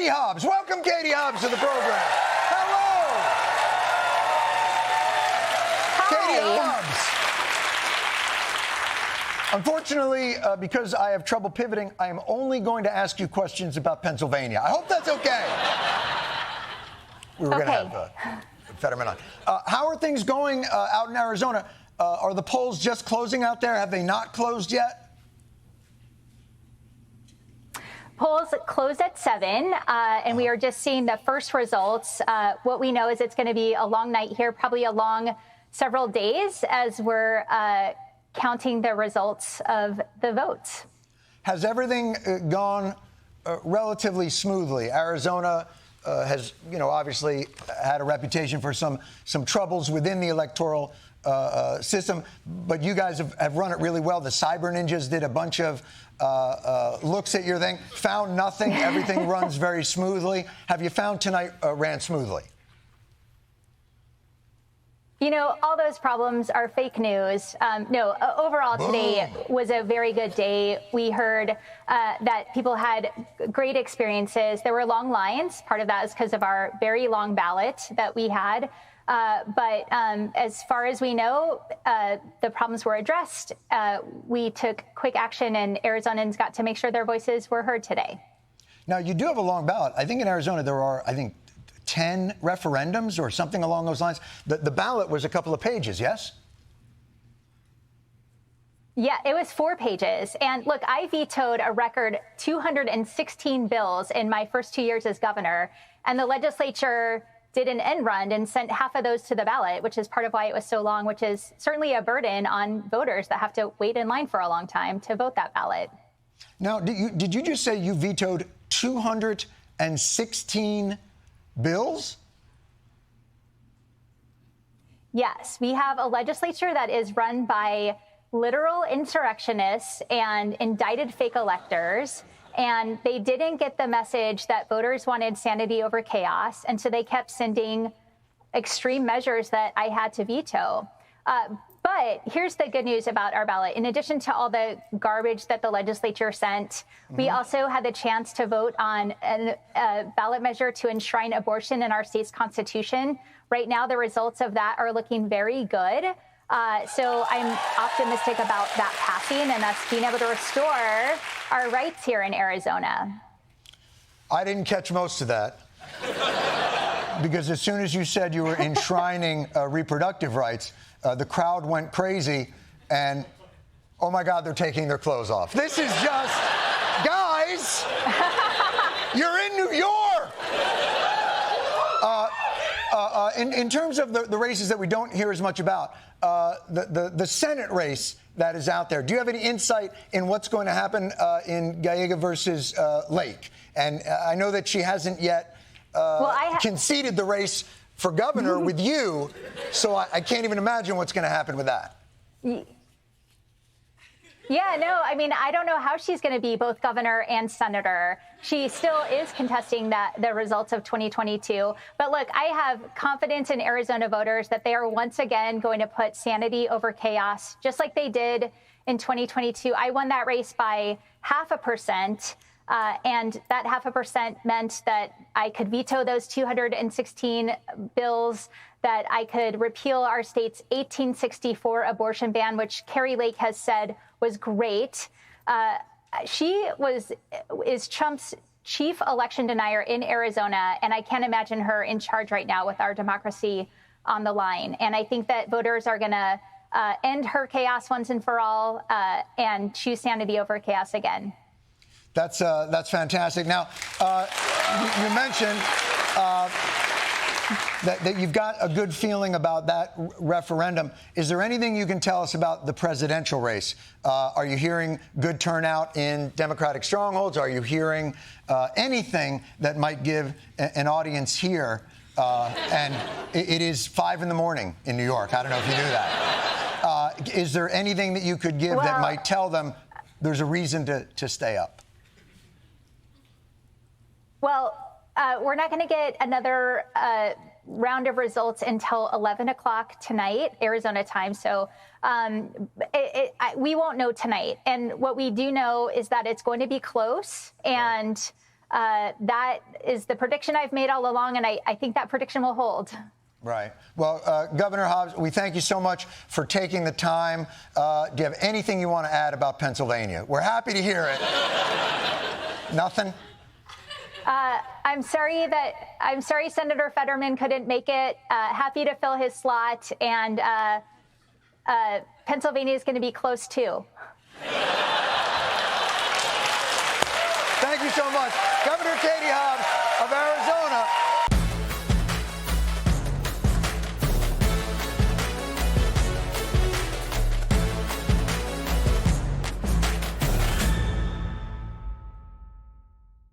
Katie Hobbs. Welcome, Katie Hobbs, to the program. Hello. Hi. Katie Hobbs. Unfortunately, because I have trouble pivoting, I am only going to ask you questions about Pennsylvania. I hope that's okay. We were going to have Fetterman on. How are things going out in Arizona? Are the polls just closing out there? Have they not closed yet? Polls closed at 7, and we are just seeing the first results. What we know is it's going to be a long night here, probably a long several days, as we're counting the results of the votes. Has everything gone relatively smoothly? Arizona has, obviously had a reputation for some troubles within the electoral system, but you guys have run it really well. The cyber ninjas did a bunch of looks at your thing, found nothing. Everything runs very smoothly. Have you found tonight ran smoothly? All those problems are fake news. No, overall today was a very good day. We heard that people had great experiences. There were long lines. Part of that is because of our very long ballot that we had. But as far as we know, the problems were addressed. We took quick action, and Arizonans got to make sure their voices were heard today. Now, you do have a long ballot. I think in Arizona there are, 10 referendums or something along those lines. The ballot was a couple of pages, yes? Yeah, it was 4 pages. And look, I vetoed a record 216 bills in my first 2 years as governor, and the legislature did an end run and sent half of those to the ballot, which is part of why it was so long, which is certainly a burden on voters that have to wait in line for a long time to vote that ballot. Now, did you just say you vetoed 216 bills? Yes, we have a legislature that is run by literal insurrectionists and indicted fake electors. And they didn't get the message that voters wanted sanity over chaos. And so they kept sending extreme measures that I had to veto. But here's the good news about our ballot. In addition to all the garbage that the legislature sent, we also had the chance to vote on a ballot measure to enshrine abortion in our state's constitution. Right now, the results of that are looking very good. So I'm optimistic about that passing and us being able to restore our rights here in Arizona. I didn't catch most of that because as soon as you said you were enshrining reproductive rights, the crowd went crazy and, oh, my God, they're taking their clothes off. This is just, guys, you're in New York. In terms of the races that we don't hear as much about, the Senate race that is out there, do you have any insight in what's going to happen in Gallego versus Lake? And I know that she hasn't yet conceded the race for governor with you, so I can't even imagine what's going to happen with that. Yeah, no, I don't know how she's going to be both governor and senator. She still is contesting the results of 2022. But look, I have confidence in Arizona voters that they are once again going to put sanity over chaos, just like they did in 2022. I won that race by 0.5%. And that 0.5% meant that I could veto those 216 bills, that I could repeal our state's 1864 abortion ban, which Kari Lake has said was great. She is Trump's chief election denier in Arizona, and I can't imagine her in charge right now with our democracy on the line. And I think that voters are going to end her chaos once and for all and choose sanity over chaos again. That's fantastic. Now, you mentioned that you've got a good feeling about that referendum. Is there anything you can tell us about the presidential race? Are you hearing good turnout in Democratic strongholds? Are you hearing anything that might give an audience here? And it is 5 a.m. in New York. I don't know if you knew that. Is there anything that you could give that might tell them there's a reason to stay up? Well, we're not going to get another round of results until 11 o'clock tonight, Arizona time. So we won't know tonight. And what we do know is that it's going to be close. And that is the prediction I've made all along, and I think that prediction will hold. Right. Well, Governor Hobbs, we thank you so much for taking the time. Do you have anything you want to add about Pennsylvania? We're happy to hear it. Nothing? I'm sorry Senator Fetterman couldn't make it. Happy to fill his slot, and Pennsylvania is going to be close too. Thank you so much. Governor Katie Hobbs of Arizona.